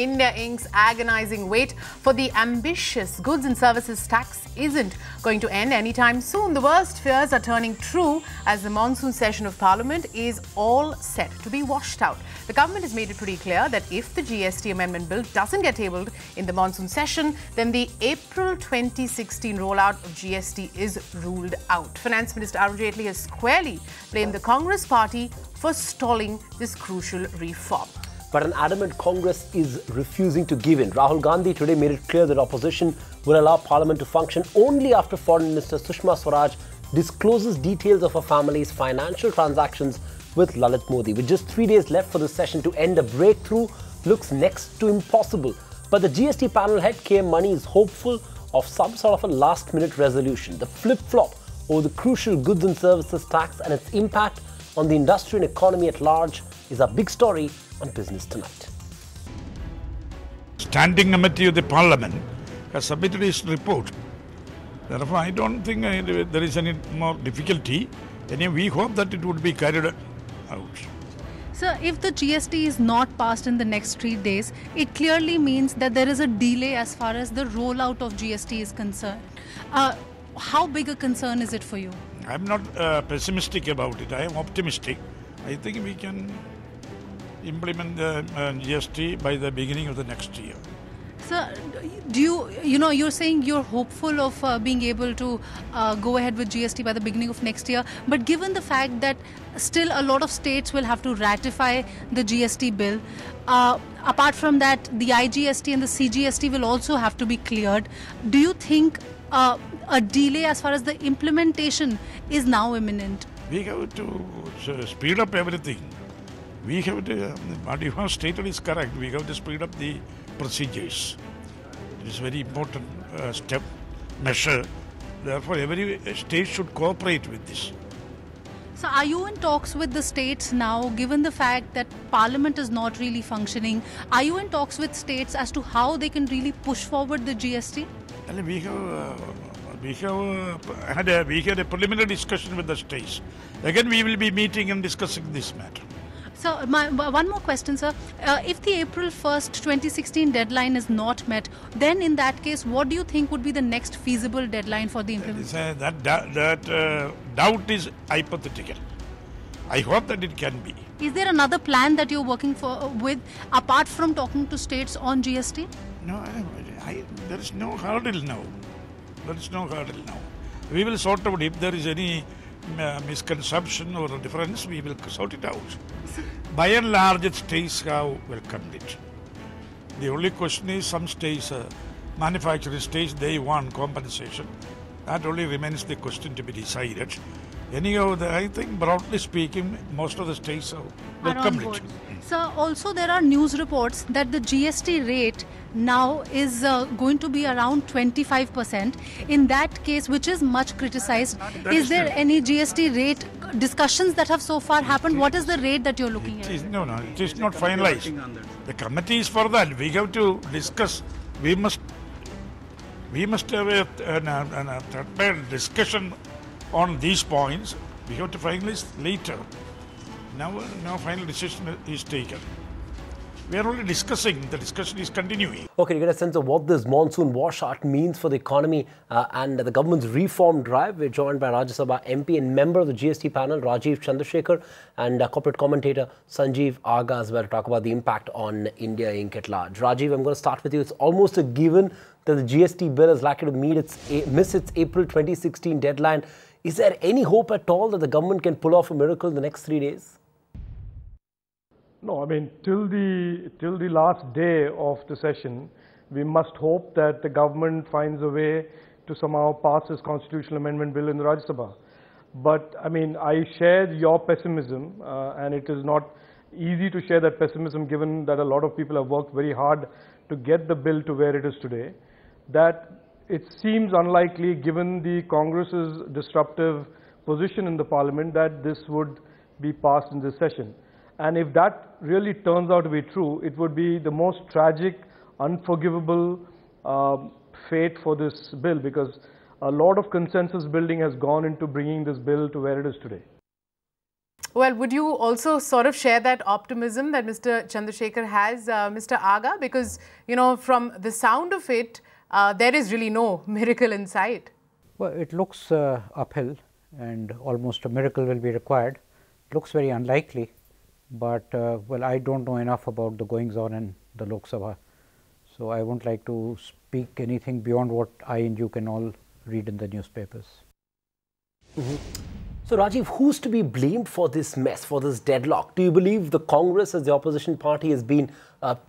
India Inc.'s agonizing wait for the ambitious goods and services tax isn't going to end anytime soon. The worst fears are turning true as the monsoon session of Parliament is all set to be washed out. The government has made it pretty clear that if the GST Amendment Bill doesn't get tabled in the monsoon session, then the April 2016 rollout of GST is ruled out. Finance Minister Arun Jaitley has squarely blamed the Congress party for stalling this crucial reform. But an adamant Congress is refusing to give in. Rahul Gandhi today made it clear that opposition will allow Parliament to function only after Foreign Minister Sushma Swaraj discloses details of her family's financial transactions with Lalit Modi. With just 3 days left for the session to end, a breakthrough looks next to impossible. But the GST panel head K.M.Mani is hopeful of some sort of a last-minute resolution. The flip-flop over the crucial goods and services tax and its impact on the industry and economy at large is a big story on Business Tonight. Standing Committee of the Parliament has submitted its report. Therefore, I don't think there is any more difficulty. Anyway, we hope that it would be carried out. Sir, if the GST is not passed in the next 3 days, it clearly means that there is a delay as far as the rollout of GST is concerned. How big a concern is it for you? I'm not pessimistic about it. I am optimistic. I think we can implement the GST by the beginning of the next year. Sir, do you're saying you're hopeful of being able to go ahead with GST by the beginning of next year, but given the fact that still a lot of states will have to ratify the GST bill, apart from that, the IGST and the CGST will also have to be cleared. Do you think a delay as far as the implementation is now imminent? We have to speed up everything. We have to, what you have stated is correct. We have to speed up the procedures. It is a very important measure. Therefore, every state should cooperate with this. So are you in talks with the states now, given the fact that Parliament is not really functioning? Are you in talks with states as to how they can really push forward the GST? We had a preliminary discussion with the states. Again, we will be meeting and discussing this matter. So, one more question, sir. If the April 1st, 2016 deadline is not met, then in that case, what do you think would be the next feasible deadline for the implementation? That doubt is hypothetical. I hope that it can be. Is there another plan that you're working with, apart from talking to states on GST? No, there is no hurdle now. There is no hurdle now. We will sort out if there is any misconception or a difference, we will sort it out. By and large, states have welcomed it. The only question is some states, manufacturing states, they want compensation. That only remains the question to be decided. Anyhow, I think broadly speaking, most of the states have welcomed it. Sir, also there are news reports that the GST rate now is going to be around 25%. In that case, which is much criticized, is there any GST rate discussions that have so far happened? What is the rate that you're looking at? No, it is not finalized. The committee is for that. We have to discuss. We must have a third discussion on these points. We have to finalize later. Now final decision is taken. We are only discussing. The discussion is continuing. Okay, you get a sense of what this monsoon washout means for the economy and the government's reform drive. We're joined by Rajyasabha MP and member of the GST panel, Rajeev Chandrasekhar, and corporate commentator Sanjeev Aga as well to talk about the impact on India Inc. at large. Rajeev, I'm going to start with you. It's almost a given that the GST bill is likely to miss its April 2016 deadline. Is there any hope at all that the government can pull off a miracle in the next 3 days? No, I mean, till the last day of the session, we must hope that the government finds a way to somehow pass this constitutional amendment bill in the Rajyasabha. But, I mean, I share your pessimism, and it is not easy to share that pessimism given that a lot of people have worked very hard to get the bill to where it is today. That it seems unlikely, given the Congress's disruptive position in the Parliament, that this would be passed in this session. And if that really turns out to be true, it would be the most tragic, unforgivable fate for this bill, because a lot of consensus building has gone into bringing this bill to where it is today. Well, would you also sort of share that optimism that Mr. Chandrasekhar has, Mr. Aga? Because, you know, from the sound of it, there is really no miracle in sight. Well, it looks uphill and almost a miracle will be required. It looks very unlikely, but well, I don't know enough about the goings on in the Lok Sabha. So, I won't like to speak anything beyond what I and you can all read in the newspapers. So, Rajeev, who's to be blamed for this mess, for this deadlock? Do you believe the Congress as the opposition party has been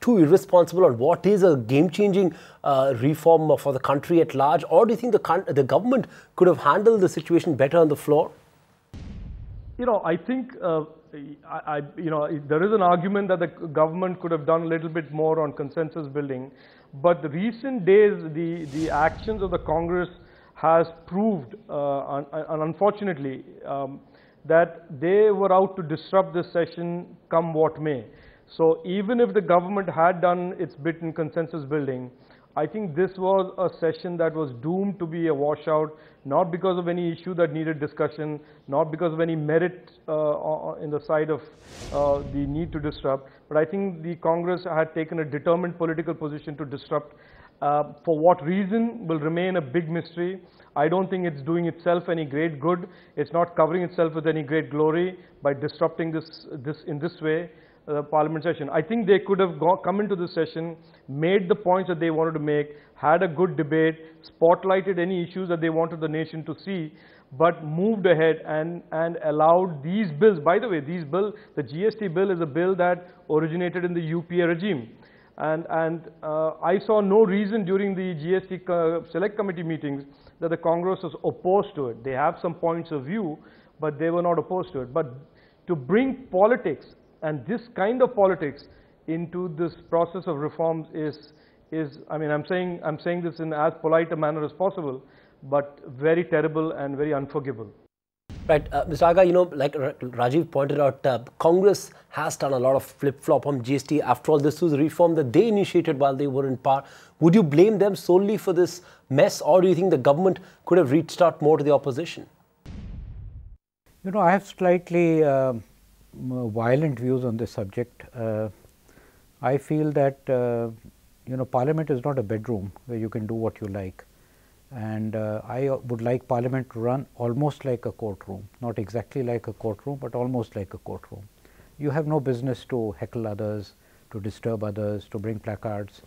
too irresponsible, or what is a game-changing reform for the country at large? Or do you think the government could have handled the situation better on the floor? You know, I think, you know, there is an argument that the government could have done a little bit more on consensus building. But the recent days, the actions of the Congress has proved, unfortunately, that they were out to disrupt this session come what may. So even if the government had done its bit in consensus building, I think this was a session that was doomed to be a washout, not because of any issue that needed discussion, not because of any merit in the side of the need to disrupt, but I think the Congress had taken a determined political position to disrupt. For what reason will remain a big mystery. I don't think it's doing itself any great good. It's not covering itself with any great glory by disrupting this in this way, Parliament session. I think they could have come into this session, made the points that they wanted to make, had a good debate, spotlighted any issues that they wanted the nation to see, but moved ahead and allowed these bills. By the way, these bills, the GST bill is a bill that originated in the UPA regime. And I saw no reason during the GST Select Committee meetings that the Congress was opposed to it. They have some points of view, but they were not opposed to it. But to bring politics and this kind of politics into this process of reforms is I mean, I'm saying this in as polite a manner as possible, but very terrible and very unforgivable. Right, Mr. Aga, you know, like Rajeev pointed out, Congress has done a lot of flip-flop on GST. After all, this was a reform that they initiated while they were in power. Would you blame them solely for this mess, or do you think the government could have reached out more to the opposition? You know, I have slightly violent views on this subject. I feel that, you know, Parliament is not a bedroom where you can do what you like. And I would like Parliament to run almost like a courtroom, not exactly like a courtroom, but almost like a courtroom. You have no business to heckle others, to disturb others, to bring placards.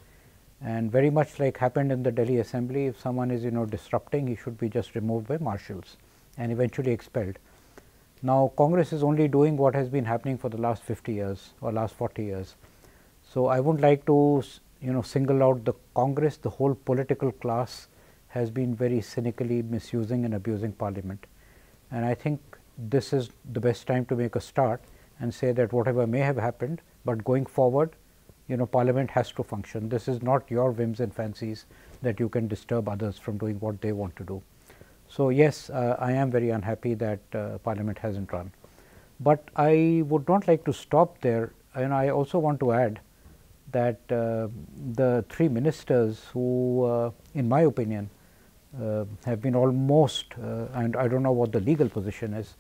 And very much like happened in the Delhi Assembly, if someone is, you know, disrupting, he should be just removed by marshals and eventually expelled. Now, Congress is only doing what has been happening for the last 50 years or last 40 years. So, I would like to, you know, single out the Congress, the whole political class has been very cynically misusing and abusing Parliament. And I think this is the best time to make a start and say that whatever may have happened, but going forward, you know, Parliament has to function. This is not your whims and fancies that you can disturb others from doing what they want to do. So, yes, I am very unhappy that Parliament hasn't run. But I would not like to stop there, and I also want to add that the three ministers who, in my opinion, have been almost, and I don't know what the legal position is,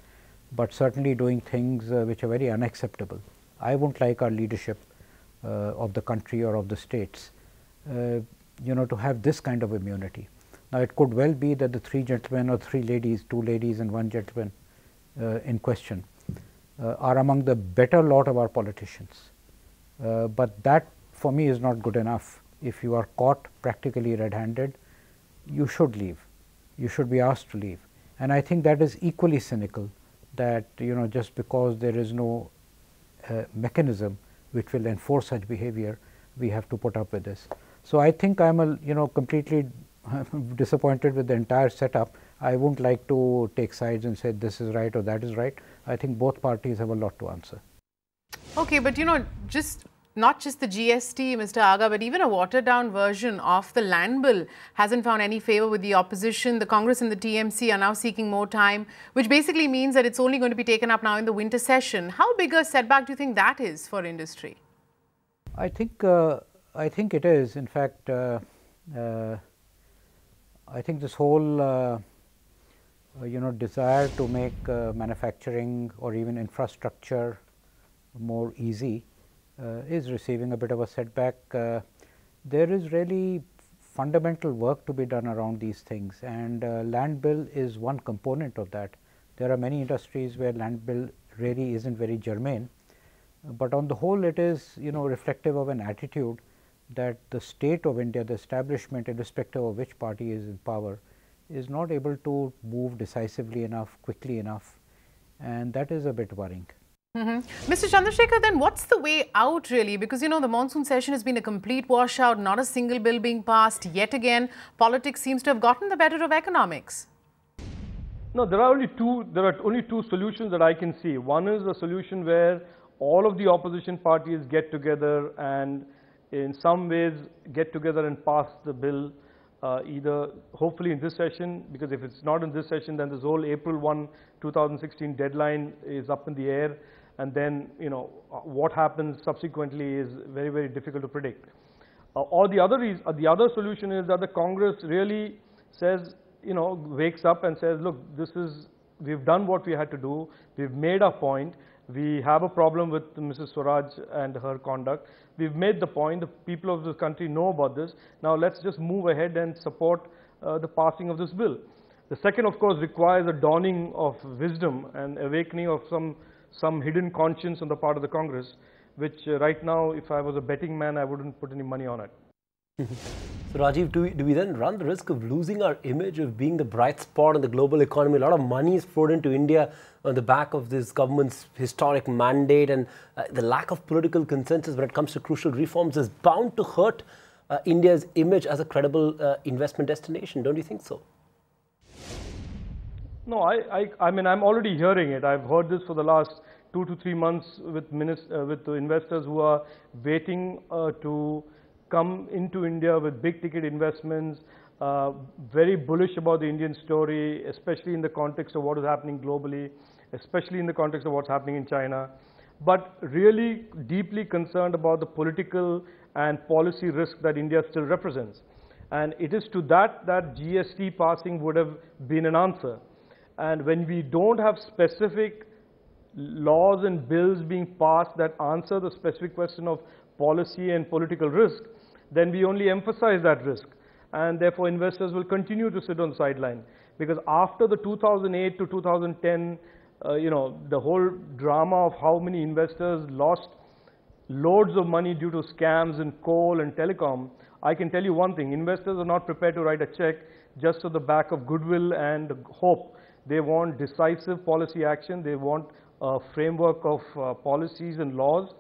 but certainly doing things which are very unacceptable. I won't like our leadership of the country or of the states, you know, to have this kind of immunity. Now, it could well be that the three gentlemen or three ladies, two ladies and one gentleman in question are among the better lot of our politicians. But that for me is not good enough. If you are caught practically red-handed, you should leave. You should be asked to leave. And I think that is equally cynical, that, you know, just because there is no mechanism which will enforce such behavior, we have to put up with this. So, I think I am you know, completely disappointed with the entire setup. I wouldn't like to take sides and say this is right or that is right. I think both parties have a lot to answer. Okay, but you know, not just the GST, Mr. Aga, but even a watered-down version of the land bill hasn't found any favour with the opposition. The Congress and the TMC are now seeking more time, which basically means that it's only going to be taken up now in the winter session. How big a setback do you think that is for industry? I think it is. In fact, I think this whole desire to make manufacturing or even infrastructure more easy is receiving a bit of a setback. There is really fundamental work to be done around these things, and land bill is one component of that. There are many industries where land bill really isn't very germane, but on the whole it is reflective of an attitude that the state of India, the establishment, irrespective of which party is in power, is not able to move decisively enough, quickly enough, and that is a bit worrying. Mr. Chandrasekhar, then what's the way out really? Because the monsoon session has been a complete washout, not a single bill being passed. Yet again, politics seems to have gotten the better of economics. No, there are only two solutions that I can see. One is a solution where all of the opposition parties get together and in some ways get together and pass the bill, either hopefully in this session, because if it's not in this session, then this whole April 1, 2016 deadline is up in the air, and then what happens subsequently is very, very difficult to predict. Or the other solution is that the Congress really says, wakes up and says, look, we've done what we had to do, we've made our point, we have a problem with Mrs. Swaraj and her conduct, we've made the point, the people of this country know about this, now let's just move ahead and support the passing of this bill. The second, of course, requires a dawning of wisdom and awakening of some hidden conscience on the part of the Congress, which right now, if I was a betting man, I wouldn't put any money on it. So Rajeev, do we then run the risk of losing our image of being the bright spot in the global economy? A lot of money is poured into India on the back of this government's historic mandate, and the lack of political consensus when it comes to crucial reforms is bound to hurt India's image as a credible investment destination. Don't you think so? No, I mean, I'm already hearing it. I've heard this for the last 2 to 3 months with the investors who are waiting to come into India with big ticket investments, very bullish about the Indian story, especially in the context of what is happening globally, especially in the context of what's happening in China, but really deeply concerned about the political and policy risk that India still represents. And it is to that GST passing would have been an answer. And when we don't have specific laws and bills being passed that answer the specific question of policy and political risk, then we only emphasize that risk, and therefore investors will continue to sit on the sideline. Because after the 2008 to 2010, the whole drama of how many investors lost loads of money due to scams in coal and telecom, I can tell you one thing: investors are not prepared to write a check just on the back of goodwill and hope. They want decisive policy action. They want a framework of policies and laws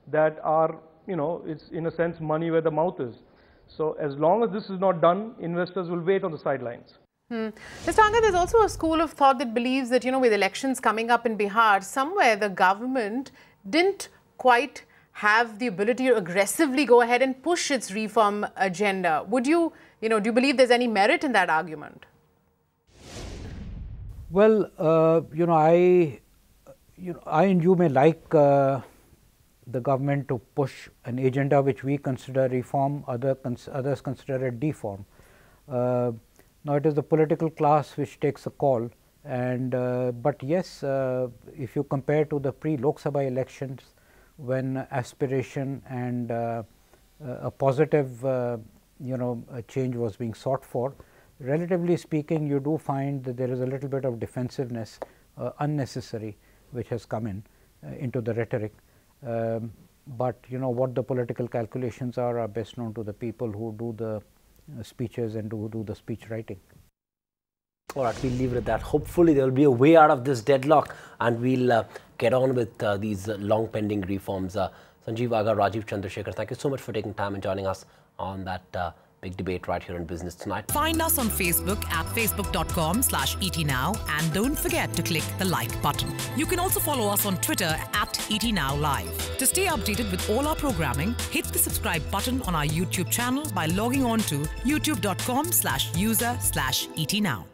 that are, it's in a sense money where the mouth is. So as long as this is not done, investors will wait on the sidelines. Mr. Aga, there's also a school of thought that believes that, with elections coming up in Bihar, somewhere the government didn't quite have the ability to aggressively go ahead and push its reform agenda. Would you, do you believe there's any merit in that argument? Well, I and you may like the government to push an agenda which we consider reform, others consider it deform. Now, it is the political class which takes a call, and but yes, if you compare to the pre-Lok Sabha elections, when aspiration and a positive a change was being sought for, relatively speaking, you do find that there is a little bit of defensiveness, unnecessary, which has come into the rhetoric. But what the political calculations are best known to the people who do the speeches and who do the speech writing. All right, we'll leave it at that. Hopefully, there will be a way out of this deadlock, and we'll get on with these long pending reforms. Sanjeev Aga, Rajeev Chandrasekhar, thank you so much for taking time and joining us on that big debate right here in Business Tonight. Find us on Facebook at facebook.com/ETNow, and don't forget to click the like button. You can also follow us on Twitter at ETNowLive. To stay updated with all our programming, hit the subscribe button on our YouTube channel by logging on to youtube.com/user/ETNow.